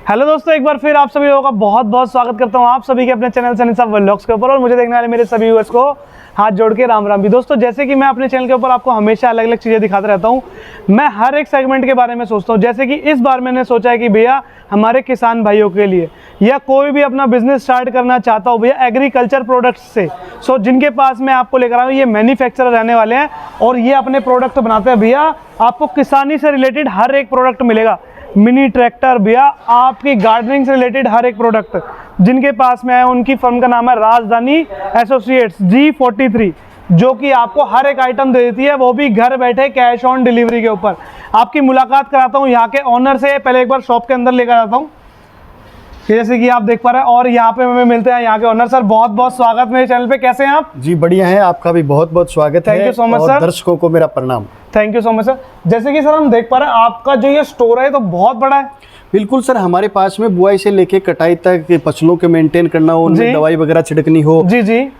Hello दोस्तों, एक बार फिर आप सभी लोगों का बहुत बहुत स्वागत करता हूं आप सभी के अपने चैनल सनी साहब व्लॉग्स के ऊपर। और मुझे देखने वाले मेरे सभी व्यूअर्स को हाथ जोड़ के राम राम भी। दोस्तों, जैसे कि मैं अपने चैनल के ऊपर आपको हमेशा अलग अलग चीज़ें दिखाता रहता हूं, मैं हर एक सेगमेंट के बारे में सोचता हूं। जैसे कि इस बार मैंने सोचा है कि भैया हमारे किसान भाइयों के लिए या कोई भी अपना बिजनेस स्टार्ट करना चाहता हो भैया एग्रीकल्चर प्रोडक्ट्स से, जिनके पास मैं आपको लेकर आया हूँ, ये मैन्युफैक्चरर रहने वाले हैं और ये अपने प्रोडक्ट बनाते हैं। भैया आपको किसानी से रिलेटेड हर एक प्रोडक्ट मिलेगा, मिनी ट्रैक्टर भैया, आपकी गार्डनिंग से रिलेटेड हर एक प्रोडक्ट जिनके पास में है। उनकी फर्म का नाम है राजधानी एसोसिएट्स G43, जो कि आपको हर एक आइटम दे देती है, वो भी घर बैठे कैश ऑन डिलीवरी के ऊपर। आपकी मुलाकात कराता हूँ यहाँ के ऑनर से। पहले एक बार शॉप के अंदर लेकर आता हूँ, जैसे कि आप देख पा रहे हैं। और यहाँ पे हमें मिलते हैं यहाँ के ऑनर। सर बहुत बहुत स्वागत मेरे चैनल पे, कैसे हैं आप? जी बढ़िया है, आपका भी बहुत बहुत स्वागत है। Thank you so much sir. दर्शकों को मेरा प्रणाम। Thank you so much sir. जैसे कि सर हम देख पा रहे हैं आपका जो ये स्टोर है तो बहुत बड़ा है। बिल्कुल सर, हमारे पास में बुआई से लेके कटाई तक फसलों के मेंटेन करना हो, उनमें दवाई वगैरह छिड़कनी हो, जी,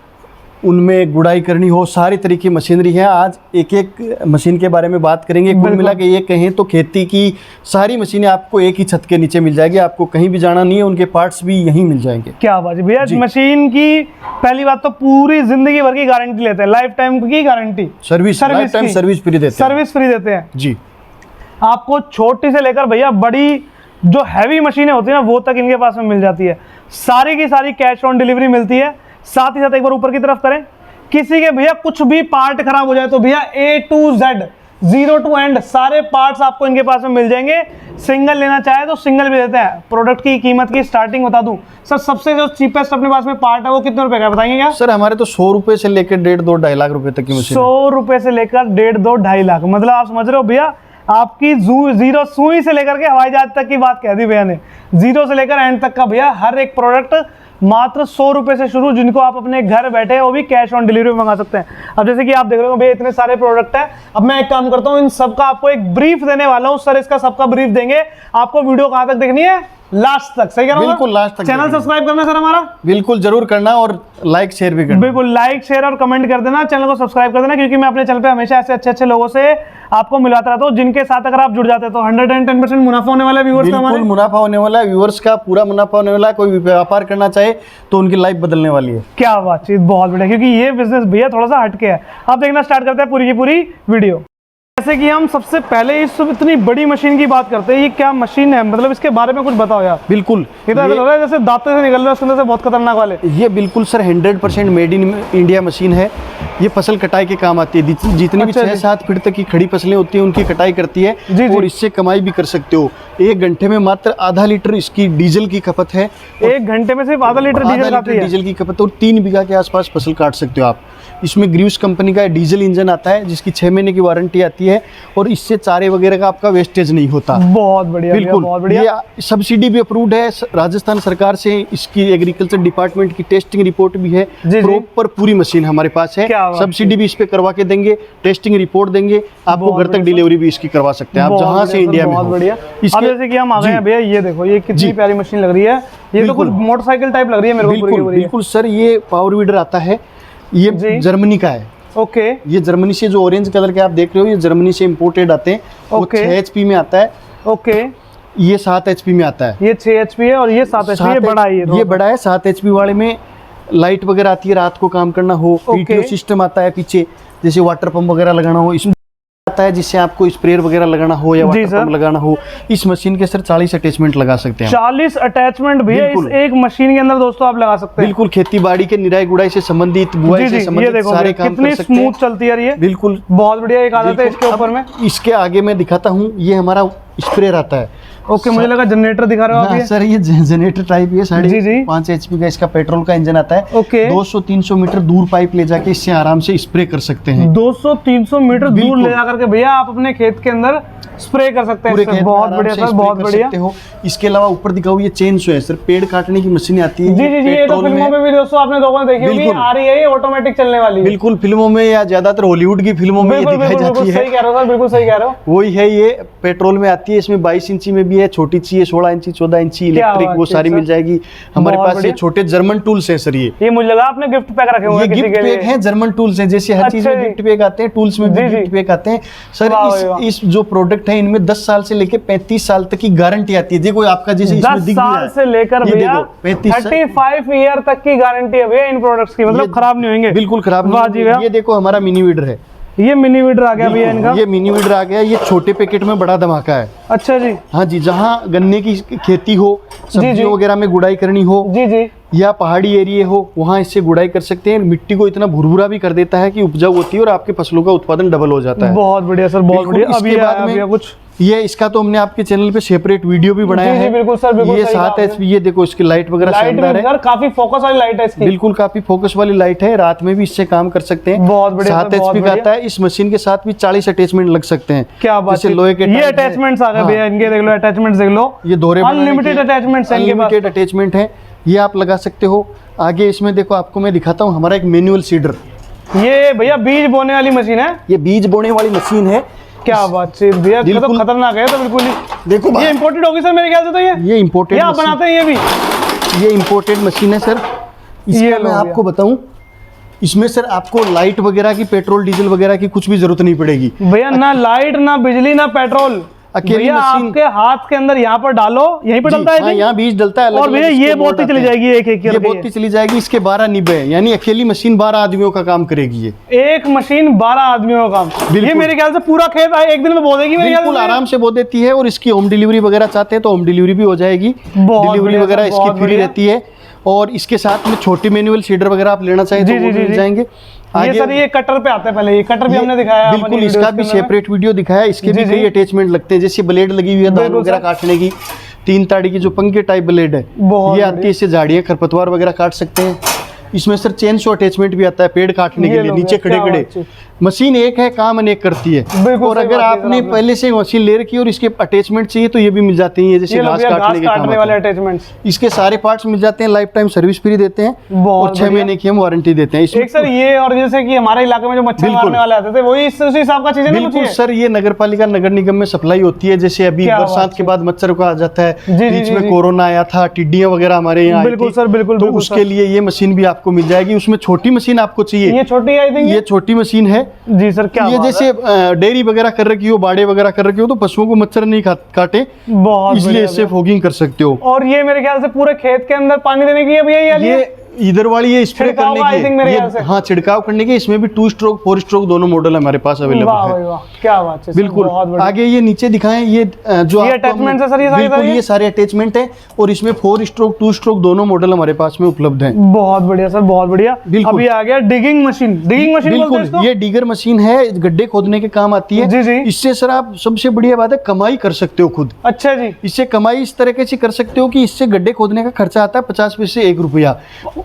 उनमें गुड़ाई करनी हो, सारी तरह की मशीनरी है। आज एक एक मशीन के बारे में बात करेंगे। कुल मिला के ये कहें तो खेती की सारी मशीनें आपको एक ही छत के नीचे मिल जाएगी, आपको कहीं भी जाना नहीं है, उनके पार्ट्स भी यहीं मिल जाएंगे। क्या बात है भैया। मशीन की पहली बात तो पूरी जिंदगी भर की गारंटी लेते हैं, लाइफ टाइम की गारंटी, सर्विस फ्री देते हैं। सर्विस फ्री देते हैं जी। आपको छोटी से लेकर भैया बड़ी जो हैवी मशीनें होती है ना, वो तक इनके पास में मिल जाती है। सारी की सारी कैश ऑन डिलीवरी मिलती है। साथ ही साथ एक बार ऊपर की तरफ करें, किसी के भैया कुछ भी पार्ट खराब हो जाए तो भैया A to Z, 0 to end सारे पार्ट्स आपको इनके पास में मिल जाएंगे। सिंगल लेना चाहे तो सिंगल भी देते हैं। प्रोडक्ट की कीमत की स्टार्टिंग बता दूं सर, सबसे जो चीपेस्ट अपने पास में पार्ट है वो कितने रुपए का बताएंगे क्या? सर हमारे तो 100 रुपए से लेकर 1.5, 2, 2.5 लाख रुपए तक की मशीन। 100 रुपए से लेकर 1.5, 2, 2.5 लाख, मतलब आप समझ रहे हो भैया, आपकी जीरो सुई से लेकर के हवाई जहाज तक की बात कह दी भैया ने। जीरो से लेकर एंड तक का भैया हर एक प्रोडक्ट मात्र 100 रुपए से शुरू, जिनको आप अपने घर बैठे वो भी कैश ऑन डिलीवरी में मंगा सकते हैं। अब जैसे कि आप देख रहे हो भैया इतने सारे प्रोडक्ट हैं। अब मैं एक काम करता हूँ, इन सबका आपको एक ब्रीफ देने वाला हूँ सर। इसका सबका ब्रीफ देंगे आपको। वीडियो कहाँ तक देखनी है? लास्ट तक। सही कह रहा हूं? बिल्कुल लास्ट तक। चैनल सब्सक्राइब करना सर हमारा, बिल्कुल जरूर करना, और लाइक शेयर भी करना। बिल्कुल लाइक शेयर और कमेंट कर देना, चैनल को सब्सक्राइब कर देना, क्योंकि मैं अपने चैनल पे हमेशा ऐसे अच्छे अच्छे लोगों से आपको मिलाता रहता हूं, जिनके साथ अगर आप जुड़ जाते हैं तो 110% मुनाफा होने वाला है व्यूअर्स का। बिल्कुल मुनाफा होने वाला है, व्यूअर्स का पूरा मुनाफा होने वाला है। कोई भी व्यापार करना चाहे तो उनकी लाइफ बदलने वाली है। क्या बातचीत, बहुत बढ़िया, क्योंकि ये बिजनेस भैया थोड़ा सा हटके है। अब देखना स्टार्ट करते हैं पूरी की पूरी वीडियो। जैसे कि हम सबसे पहले इस इतनी बड़ी मशीन की बात करते हैं, ये क्या मशीन है, मतलब इसके बारे में कुछ बताओ यार। बिल्कुल, ये तो ऐसा लग रहा है जैसे दांतों से निकल रहा है उसके अंदर से, बहुत खतरनाक वाले। ये बिल्कुल sir 100% made in India machine है। ये फसल कटाई के काम आती है। जितनी भी 6-7 फीट तक की खड़ी फसलें होती हैं उनकी कटाई करती है। और इससे कमाई भी कर सकते हो। 1 घंटे में मात्र आधा लीटर इसकी डीजल की खपत है। 1 घंटे में सिर्फ आधा लीटर डीजल की खपत, और 3 बीघा के आसपास फसल काट सकते हो आप। इसमें ग्रीव्स कंपनी का डीजल इंजन आता है, जिसकी 6 महीने की वारंटी आती है, और इससे चारे वगैरह का आपका वेस्टेज नहीं होता। बहुत बढ़िया, बिल्कुल बहुत बढ़िया। ये सब्सिडी भी अप्रूव्ड है राजस्थान सरकार से। इसकी एग्रीकल्चर डिपार्टमेंट की टेस्टिंग रिपोर्ट भी है। प्रॉपर पूरी मशीन हमारे पास है। सब्सिडी भी इस पे करवा के देंगे, टेस्टिंग रिपोर्ट देंगे आपको, घर तक डिलीवरी भी इसकी करवा सकते हैं आप जहां से इंडिया में। बहुत बढ़िया। अब जैसे कि हम आ गए हैं भैया, ये देखो ये कितनी प्यारी मशीन लग रही है। ये तो कुछ मोटरसाइकिल टाइप लग रही है मेरे को। बिल्कुल सर, ये पावर वीडर आता है, ये जर्मनी का है। ओके। ये जर्मनी से, जो ऑरेंज कलर के आप देख रहे हो, ये जर्मनी से इंपोर्टेड आते हैं। वो 6 HP में आता है। ओके। ये 7 HP में आता है। ये 6 HP है और ये 7 HP है। बड़ा है ये बड़ा है। 7 HP वाले में लाइट वगैरह आती है, रात को काम करना हो। PTO सिस्टम आता है पीछे, जैसे वाटर पंप वगैरह लगाना हो। इसमें आता है जिससे आपको स्प्रेयर वगैरह लगाना हो या वाटर पंप लगाना हो। इस मशीन के सर 40 अटैचमेंट लगा सकते हैं। 40 अटैचमेंट भी इस एक मशीन के अंदर दोस्तों आप लगा सकते हैं। बिल्कुल, खेती बाड़ी के निराई गुड़ाई से संबंधित, बुआई से संबंधित सारे काम कर सकते हैं। स्मूथ चलती है ये। बिल्कुल बहुत बढ़िया। एक आदत है इसके ऊपर में। इसके आगे मैं दिखाता हूँ, ये हमारा स्प्रेयर आता है। ओके, मुझे लगा जनरेटर दिखा रहे हो आप। सर ये जनरेटर टाइप है। 5.5 HP का इसका पेट्रोल का इंजन आता है। ओके। 200-300 मीटर दूर पाइप ले जाके इससे आराम से स्प्रे कर सकते हैं। 200-300 मीटर दूर ले जाकर के भैया आप अपने खेत के अंदर स्प्रे कर सकते हैं। बहुत बढ़िया सर, बहुत बढ़िया। इसके अलावा ऊपर दिखाओ, ये चेन सो है सर, पेड़ काटने की मशीन आती है। जी, ये तो फिल्मों में भी दोस्तों आपने लोगों ने देखी होगी, आ रही है ये ऑटोमेटिक चलने वाली। बिल्कुल, फिल्मों में या ज्यादातर हॉलीवुड की फिल्मों में दिखाई जाती है। सही कह रहे हो सर, बिल्कुल सही कह रहे हो। वही है, ये पेट्रोल में आती है। इसमें 22 इंची में भी भी है, छोटी चाहिए 16 इंची 14 इंची इलेक्ट्रिक, वो सारी मिल जाएगी हमारे पास। ये छोटे जर्मन टूल्स है सर, ये मुझे लगा आपने गिफ्ट पैक रखे हुए हैं किसी के लिए। गिफ्ट पैक है, जर्मन टूल्स है, जैसे हर चीज में गिफ्ट पैक आते हैं, टूल्स में भी गिफ्ट पैक आते हैं सर। इस जो प्रोडक्ट है इनमें 10 साल से लेकर 35 साल तक की गारंटी आती है। देखो आपका जैसे इसमें दिख 10 साल से लेकर भैया 35 ईयर तक की गारंटी है भैया इन प्रोडक्ट्स की, मतलब खराब नहीं होंगे, बिल्कुल खराब नहीं। ये देखो हमारा मिनी वीडर है, ये मिनी वीडर आ गया भैया इनका, ये मिनी वीडर आ गया। ये छोटे पैकेट में बड़ा धमाका है। अच्छा जी, हाँ जी, जहाँ गन्ने की खेती हो, सब्जियों वगैरह में गुड़ाई करनी हो जी जी, या पहाड़ी एरिया हो, वहाँ इससे गुड़ाई कर सकते हैं। मिट्टी को इतना भुरभुरा भी कर देता है कि उपजाऊ होती है और आपके फसलों का उत्पादन डबल हो जाता है। बहुत बढ़िया सर, बहुत बढ़िया। इसके बाद में कुछ ये इसका तो हमने आपके चैनल पे सेपरेट वीडियो भी बनाया है। बिल्कुल सर, बिल्कुल। ये 7 HP, ये देखो इसकी लाइट वगैरह शानदार है, काफी फोकस वाली लाइट है इसकी, बिल्कुल काफी फोकस वाली लाइट है, रात में भी इससे काम कर सकते हैं। बहुत बढ़िया, 7 HP का आता है। इस मशीन के साथ भी 40 अटैचमेंट लग सकते हैं। क्या बात है, लोहे के ये अटैचमेंट्स आ गए भैया इनके, देख लो अटैचमेंट्स देख लो, ये दोहरे अनलिमिटेड अटैचमेंट्स हैं इनके पास, अनलिमिटेड अटैचमेंट है, ये आप लगा सकते हो। आगे इसमें देखो आपको मैं दिखाता हूँ हमारा एक मैनुअल सीडर। ये भैया बीज बोने वाली मशीन है, ये बीज बोने वाली मशीन है। क्या बात है भैया, तो खतरनाक है तो बिल्कुल ही। देखो ये इंपोर्टेड होगी सर मेरे ख्याल से, तो ये इंपोर्टेड आप बनाते हैं ये भी, ये इंपोर्टेड मशीन है सर। इसका मैं आपको बताऊं, इसमें सर आपको लाइट वगैरह की, पेट्रोल डीजल वगैरह की कुछ भी जरूरत नहीं पड़ेगी भैया, ना लाइट ना बिजली ना पेट्रोल, अकेली मशीन आपके हाथ के अंदर यहाँ पर डालो, यहीं पर डलता है। हाँ, यहाँ बीज डलता है। और भैया ये बोतल चली जाएगी एक ये बोतल चली जाएगी। इसके 12 निब है, यानी अकेली मशीन 12 आदमियों का काम करेगी। ये एक मशीन 12 आदमियों का काम। ये मेरे ख्याल से पूरा खेत एक दिन में बो देगी, बिल्कुल आराम से बो देती है। और इसकी होम डिलीवरी वगैरह चाहते हैं तो होम डिलीवरी भी हो जाएगी, डिलीवरी वगैरह इसकी फ्री रहती है। और इसके साथ में छोटी मैनुअल सीडर वगैरह आप लेना चाहें तो वो मिल जाएंगे। ये सर ये कटर पे आता है, पहले ये कटर भी हमने दिखाया, बिल्कुल इसका भी सेपरेट वीडियो दिखाया। इसके भी कई अटैचमेंट लगते हैं, जैसे ब्लेड लगी हुई है धान वगैरह काटने की, 3 ताड़ी की जो पंखे टाइप ब्लेड है ये आती है। इससे झाड़ियाँ खरपतवार वगैरह काट सकते हैं। इसमें सर चेन शो अटैचमेंट भी आता है पेड़ काटने के लिए, नीचे खड़े खड़े। मशीन एक है, काम अनेक करती है। और अगर आपने पहले से मशीन ले रखी है और इसके अटैचमेंट चाहिए तो ये भी मिल जाते हैं, जैसे घास काटने वाले अटैचमेंट्स। इसके सारे पार्ट्स मिल जाते हैं, लाइफ टाइम सर्विस फ्री देते हैं और 6 महीने की हम वारंटी देते हैं। एक सर ये, और जैसे कि हमारे इलाके में जो मच्छर मारने वाले आते थे, वही इस हिसाब का चीजें नहीं? बिल्कुल सर, ये नगर पालिका नगर निगम में सप्लाई होती है। जैसे अभी बरसात के बाद मच्छर को आ जाता है, बीच में कोरोना आया था, टिड्डियां वगैरह हमारे यहाँ, बिल्कुल सर, बिल्कुल। तो उसके लिए ये मशीन भी आपको मिल जाएगी। उसमें छोटी मशीन आपको चाहिए, ये छोटी आई थिंक, ये छोटी मशीन है जी सर। क्या ये जैसे डेयरी वगैरह कर रखी हो, बाड़े वगैरह कर रखी हो तो पशुओं को मच्छर नहीं काटे, इसलिए इससे फॉगिंग कर सकते हो। और ये मेरे ख्याल से पूरे खेत के अंदर पानी देने की है भैया, ये इधर वाली ये स्प्रे करने की, हाँ छिड़काव करने के। इसमें भी 2 स्ट्रोक 4 स्ट्रोक दोनों मॉडल हमारे पास अवेलेबल है। क्या बात है, बिल्कुल। आगे ये नीचे दिखाएं, ये जो अटैचमेंट है सर, ये सारे अटैचमेंट है और इसमें 4 स्ट्रोक 2 स्ट्रोक दोनों मॉडल हमारे पास में उपलब्ध है। बहुत बढ़िया सर, बहुत बढ़िया। अभी आ गया डिगिंग मशीन। डिगिंग मशीन बिल्कुल, ये डिगर मशीन है, गड्ढे खोदने के काम आती है। जी जी। इससे सर आप सबसे बढ़िया बात है कमाई कर सकते हो खुद। अच्छा जी। इससे कमाई इस तरीके से कर सकते हो कि इससे गड्ढे खोदने का खर्चा आता है 50 पैसे 1 रुपया,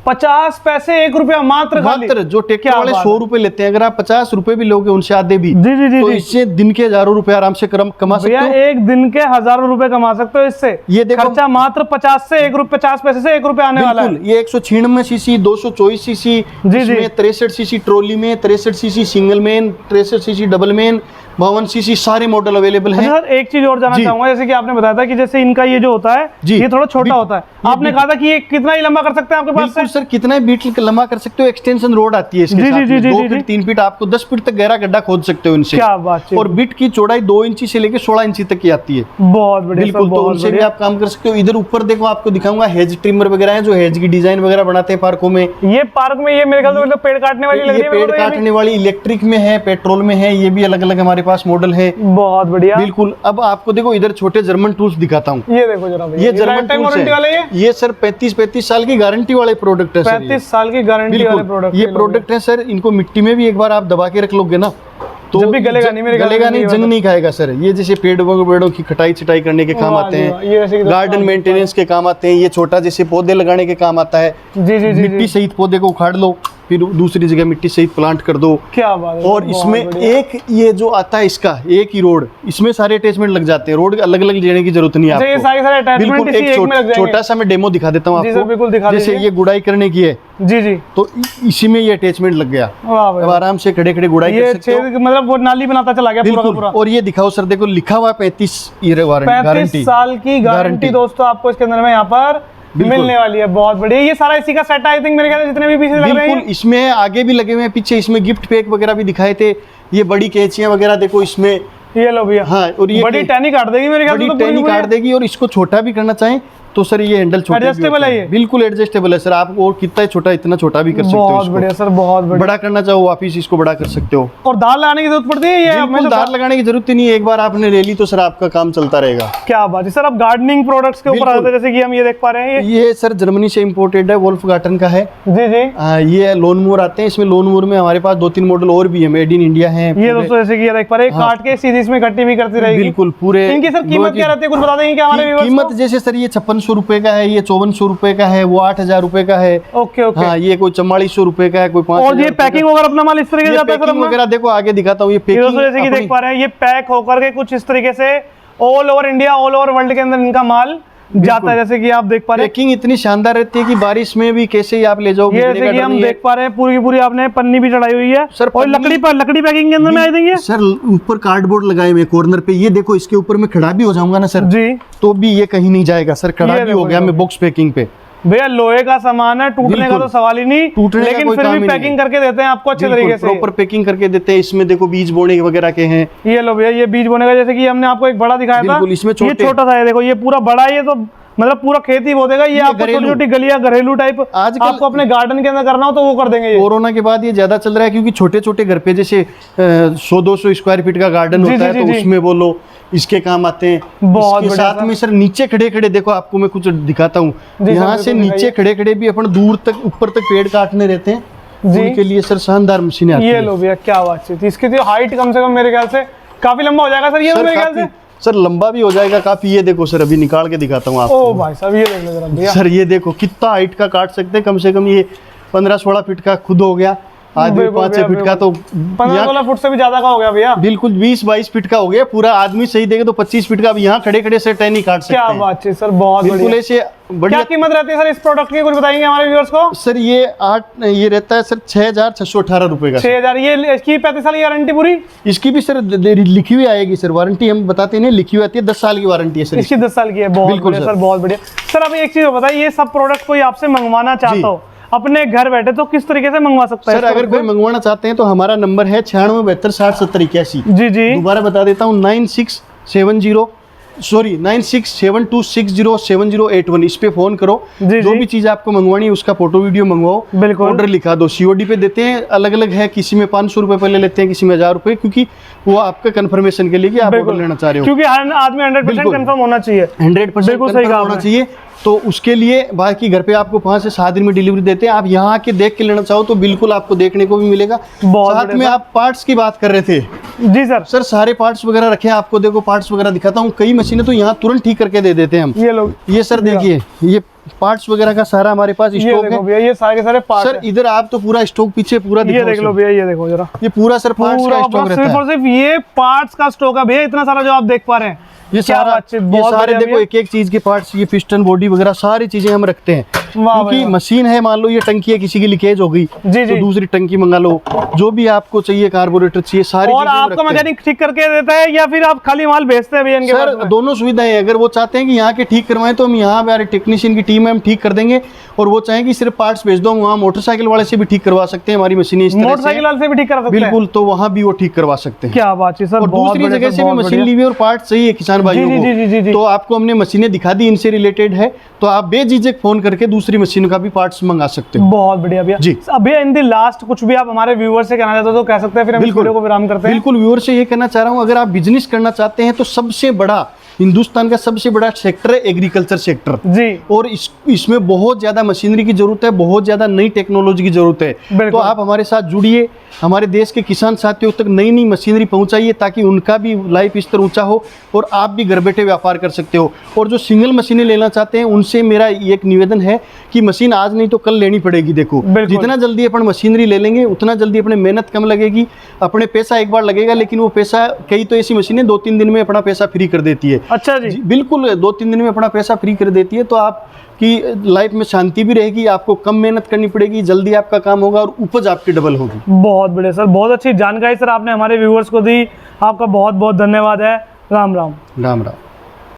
50 पैसे 1 रुपया मात्र। जो ट्रैक्टर वाले 100 रुपए लेते हैं, अगर आप 50 रुपए भी लोगे उनसे आधे भी, जी जी जी, तो इससे दिन के हजारों रुपए आराम से कमा सकते हो। एक दिन के हजारों रुपए कमा सकते हो इससे। ये देखो खर्चा मात्र 50 से 1 रुपए, 50 पैसे से 1 रुपया आने वाला है। ये 196 सीसी, 224 सीसी, इसमें 63 सीसी ट्रॉली में, 63 CC single man, 63 CC double man, 52 CC सारे मॉडल अवेलेबल हैं। सर एक चीज और जानना चाहूंगा, जैसे कि आपने बताया था कि जैसे इनका ये जो होता है ये थोड़ा छोटा होता है, आपने कहा था कि ये कितना ही लंबा कर सकते हैं आपके पास से? सर कितना ही बीट लंबा कर सकते हो। एक्सटेंसन रोड आती है इसके साथ में, 2 फीट 3 फीट, आपको 10 फीट तक गहरा गड्ढा खोद सकते हो इनसे। क्या बात है। और बिट की चौड़ाई 2 इंची से लेकर 16 इंची तक की आती है। बहुत बढ़िया, बिल्कुल, तो उनसे भी आप काम कर सकते हो। इधर ऊपर देखो आपको दिखाऊंगा हेज ट्रिमर वगैरह है, जो हेज की डिजाइन वगैरह बनाते हैं पार्कों में। ये पार्क में, ये मेरे ख्याल से मतलब पेड़ काटने वाली लग रही है। पेड़ काटने वाली इलेक्ट्रिक में है, पेट्रोल में है, ये भी अलग अलग हमारे पास मॉडल है। बहुत बढ़िया। बिल्कुल। अब आपको देखो इधर छोटे जर्मन टूल्स दिखाता हूँ। ये देखो जरा, ये जर्मन टूल्स है। ये सर 35 साल की गारंटी वाले प्रोडक्ट है। 35 साल की गारंटी वाले प्रोडक्ट। ये प्रोडक्ट है सर, इनको मिट्टी में भी एक बार आप दबा के रख लोगे ना तो जब भी गलेगा नहीं, गलेगा नहीं, जंग नहीं खाएगा सर। ये जैसे पेड़ों की कटाई छटाई करने के काम आते हैं, गार्डन मेंटेनेंस के काम आते हैं। ये छोटा जैसे पौधे लगाने के काम आता है। जी जी जी, मिट्टी सहित पौधे को उखाड़ लो फिर दूसरी जगह मिट्टी सहित प्लांट कर दो। क्या बात है। और इसमें एक ये जो आता है इसका एक ही रोड, इसमें सारे अटैचमेंट लग जाते हैं, रोड अलग अलग लेने की जरूरत नहीं है ये आपको। सारे अटैचमेंट बिल्कुल इसी एक एक में लग जाएंगे। छोटा सा मैं डेमो दिखा देता हूँ जी सर, बिल्कुल दिखा आपको। जैसे दीजिए। ये गुड़ाई करने की है जी जी, तो इसी में ये अटैचमेंट लग गया, वाह भाई, अब आराम से खड़े खड़े गुड़ाई कर ये सकते हो। छेद मतलब वो नाली बनाता चला गया पूरा का बिल्कुल। पूरा। और ये दिखाओ सर, देखो लिखा हुआ 35 ईयर 35 गारंटी, साल की गारंटी दोस्तों आपको इसके अंदर में यहाँ पर मिलने वाली है। बहुत बढ़िया। ये सारा इसी का सेट आई थिंक मेरे ख्याल से जितने भी पीछे लग रहे हैं। बिल्कुल, इसमें आगे भी लगे हुए हैं, पीछे इसमें गिफ्ट पैक वगैरह भी दिखाए थे। ये बड़ी कैंचियां वगैरह देखो इसमें, ये लो भैया। हाँ, और ये बड़ी टहनी काट देगी मेरे ख्याल से, बड़ी तो टहनी काट देगी। और इसको छोटा भी करना चाहें तो सर ये हैंडल छोटा एडजस्टेबल है ये? बिल्कुल एडजस्टेबल है सर, आप और कितना छोटा इतना छोटा भी कर सकते हो। बहुत बढ़िया सर, बहुत बढ़िया। बड़ा करना चाहो वापिस इसको बड़ा कर सकते हो। और दार लगाने की जरूरत पड़ती है ये? बिल्कुल, दार लगाने की जरूरत ही नहीं है, एक बार आपने ले ली तो सर आपका काम चलता रहेगा। क्या बात है सर। अब गार्डनिंग प्रोडक्ट्स के ऊपर आते हैं, जैसे कि हम ये देख पा रहे हैं। ये सर जर्मनी से इम्पोर्टेड है, वोल्फ गार्टन का है। जी जी, ये लोन मोर आते हैं, इसमें लोन मोर में हमारे पास 2-3 मॉडल और भी है, मेड इन इंडिया है ये दोस्तों। जैसे कि ये देख पा रहे हैं, काट के सीधी इसमें इकट्ठी भी करती रहेगी। बिल्कुल पूरे। इनकी सर कीमत क्या रहती है, कुछ बता देंगे क्या हमारे व्यूअर्स को? कीमत जैसे सर ये 5600 रुपए का है, ये 5400 रुपए का है, वो 8000 रुपए का है। Okay okay. हाँ, ये कोई 4400 रुपए का है, कोई 5000। और ये पैकिंग वगैरह अपना माल इस तरीके से जाता है सर? पैकिंग वगैरह देखो आगे दिखाता हूँ। ये पैकिंग दोस्तों जैसे कि देख पा रहे हैं, ये पैक होकर के कुछ इस तरीके से all over India, all over world के अंदर इनका माल जाता है। जैसे कि आप देख पा रहे हैं, पैकिंग इतनी शानदार रहती है कि बारिश में भी कैसे ही आप ले जाओगे। ये जैसे कि हम देख पा रहे हैं, पूरी की पूरी आपने पन्नी भी चढ़ाई हुई है सर। और लकड़ी पैकिंग के अंदर में आई देंगे सर, ऊपर कार्डबोर्ड लगाए हुए कॉर्नर पे, ये देखो इसके ऊपर मैं खड़ा भी हो जाऊंगा ना सर जी, तो भी ये कहीं नहीं जाएगा सर, खड़ा भी हो गया मैं बॉक्स पैकिंग पे। भैया लोहे का सामान है, टूटने का तो सवाल ही नहीं, टूटने का लेकिन कोई फिर काम भी ही पैकिंग नहीं। करके देते हैं आपको अच्छे तरीके से। प्रॉपर पैकिंग करके देते हैं। इसमें देखो बीज बोने वगैरह के हैं। ये लो भैया, ये बीज बोने का, जैसे कि हमने आपको एक बड़ा दिखाया था, बिल्कुल, इसमें ये छोटा सा है। देखो ये पूरा बड़ा है, ये तो मतलब पूरा खेती बो देगा। ये आपको छोटी छोटी गलियां, घरेलू टाइप आपको अपने गार्डन के अंदर करना हो तो वो कर देंगे। कोरोना के बाद ये ज्यादा चल रहा है, क्योंकि छोटे छोटे घर पे जैसे 100-200 स्क्वायर फीट का गार्डन होता है, तो उसमें बोलो इसके काम आते हैं। बहुत इसके साथ में सर नीचे खड़े खड़े देखो, आपको मैं कुछ दिखाता हूँ। यहाँ से नीचे खड़े खड़े भी अपन दूर तक ऊपर तक पेड़ काटने रहते हैं, उनके लिए सर शानदार मशीनें आती हैं। ये लो भैया, क्या बात है। इसकी तो हाइट कम से कम मेरे ख्याल से काफी लंबा हो जाएगा सर ये, मेरे ख्याल से सर लंबा भी हो जाएगा काफी। ये देखो सर, अभी निकाल के दिखाता हूँ आपको। ओ भाई साहब, ये देख लो जरा भैया। सर ये देखो कितना हाइट का काट सकते हैं, कम से कम ये 15-16 फीट का खुद हो गया, आदमी 5-6 फीट का, तो 15-16 फुट से भी ज्यादा का हो गया भैया। बिल्कुल 20-22 फीट का हो गया पूरा। आदमी सही देखे तो 25 फीट का। अब यहाँ खड़े खड़े से टहनी काट सकते हैं। क्या बात है सर, बहुत बिल्कुल ऐसे बढ़िया। क्या कीमत रहती है सर इस प्रोडक्ट की, कुछ बताएंगे हमारे व्यूअर्स को? सर ये रहता है सर 6618 रुपए का। 6000। ये इसकी 35 साल की गारंटी पूरी? इसकी भी सर लिखी हुई आएगी सर, वारंटी हम बताते नहीं, लिखी हुई आती है, 10 साल की वारंटी है सर इसकी। 10 साल की है। बहुत बढ़िया सर, बहुत बढ़िया सर। अभी एक चीज बताइए, ये सब प्रोडक्ट कोई आपसे मंगवाना चाहता हो अपने घर बैठे तो किस तरीके से मंगवा सकता है सर? अगर कोई मंगवाना चाहते हैं तो हमारा नंबर है 9672607081। जी जी, दोबारा बता देता हूँ, 9672607081। इस पे फोन करो, जो भी चीज आपको मंगवानी है उसका फोटो वीडियो मंगवाओ, बिल्कुल ऑर्डर लिखा दो। COD पे देते हैं, अलग अलग है, किसी में 500 रुपए पहले लेते हैं, किसी में 1000 रुपए, क्योंकि वो आपका कंफर्मेशन के लिए कि आप ऑर्डर लेना चाह रहे हो, क्योंकि हर आदमी 100% कंफर्म होना चाहिए। 100% कंफर्म होना चाहिए। तो उसके लिए बाकी घर पे आपको 5 से 7 दिन में डिलीवरी देते हैं। आप यहाँ आके देख के लेना चाहो तो बिल्कुल आपको देखने को भी मिलेगा। साथ में आप पार्ट्स की बात कर रहे थे। जी सर। सर सारे पार्ट्स वगैरह रखे हैं, आपको देखो पार्ट्स वगैरह दिखाता हूँ। कई मशीनें तो यहाँ तुरंत ठीक करके दे देते हैं हम। ये लोग, ये सर देखिए, ये पार्ट्स वगैरह का सारा हमारे पास स्टॉक है भैया। ये सारे के सारे पार्ट सर। इधर आप तो पूरा स्टॉक पीछे पूरा ये देख लो भैया, ये देखो जरा, ये पूरा सर पार्ट्स का स्टॉक रहता है। सिर्फ और सिर्फ ये पार्ट्स का स्टॉक है भैया, इतना सारा जो आप देख पा रहे हैं। ये सारे देखो एक एक चीज के पार्ट्स, ये पिस्टन बॉडी वगैरह सारी चीजें हम रखते हैं, क्योंकि मशीन है, मान लो ये टंकी है, किसी की लीकेज हो गई तो दूसरी टंकी मंगा लो, जो भी आपको चाहिए, कार्बोरेटर चाहिए, सारी और आपका मैकेनिक ठीक करके देता है या फिर आप खाली माल भेजते हैं भैया इनके पास? सर दोनों सुविधाएं हैं। अगर वो चाहते हैं कि यहाँ के ठीक करवाएं तो हम यहाँ हमारे टेक्नीशियन की टीम है, हम ठीक कर देंगे। और वो चाहें कि सिर्फ पार्ट्स भेज दो, वहाँ मोटरसाइकिल वाले से भी ठीक करवा सकते हैं। हमारी मशीनें इस तरह से, मोटरसाइकिल वाले से भी ठीक करा सकते हैं? बिल्कुल, तो वहाँ भी वो ठीक करवा सकते हैं। क्या बात है सर। और दूसरी जगह से भी मशीन ली हुई और पार्ट चाहिए किसान भाइयों को, तो आपको हमने मशीनें दिखा दी, इनसे रिलेटेड है, तो आप बेझिझक फोन करके दूसरी मशीन का भी पार्ट्स मंगा सकते हो। बहुत बढ़िया भैया जी। अभी इन द लास्ट कुछ भी आप हमारे व्यूअर से कहना चाहते हो तो कह सकते हैं, फिर हम इस वीडियो को विराम करते हैं। बिल्कुल, व्यूअर से ये कहना चाह रहा हूँ, अगर आप बिजनेस करना चाहते हैं तो सबसे बड़ा हिंदुस्तान का सबसे बड़ा सेक्टर है एग्रीकल्चर सेक्टर जी। और इसमें बहुत ज़्यादा मशीनरी की ज़रूरत है, बहुत ज़्यादा नई टेक्नोलॉजी की ज़रूरत है। तो आप हमारे साथ जुड़िए, हमारे देश के किसान साथियों तक नई नई मशीनरी पहुंचाइए ताकि उनका भी लाइफ स्तर ऊंचा हो और आप भी घर बैठे व्यापार कर सकते हो। और जो सिंगल मशीनें लेना चाहते हैं उनसे मेरा एक निवेदन है कि मशीन आज नहीं तो कल लेनी पड़ेगी। देखो, जितना जल्दी अपन मशीनरी ले लेंगे उतना जल्दी अपने मेहनत कम लगेगी, अपने पैसा एक बार लगेगा, लेकिन वो पैसा, कई तो ऐसी मशीनें 2-3 दिन में अपना पैसा फ्री कर देती है। अच्छा जी, बिल्कुल 2-3 दिन में अपना पैसा फ्री कर देती है। तो आपकी लाइफ में शांति भी रहेगी, आपको कम मेहनत करनी पड़ेगी, जल्दी आपका काम होगा और उपज आपकी डबल होगी। बहुत बढ़िया सर, बहुत अच्छी जानकारी सर आपने हमारे व्यूअर्स को दी। आपका बहुत बहुत धन्यवाद है। राम राम। राम राम।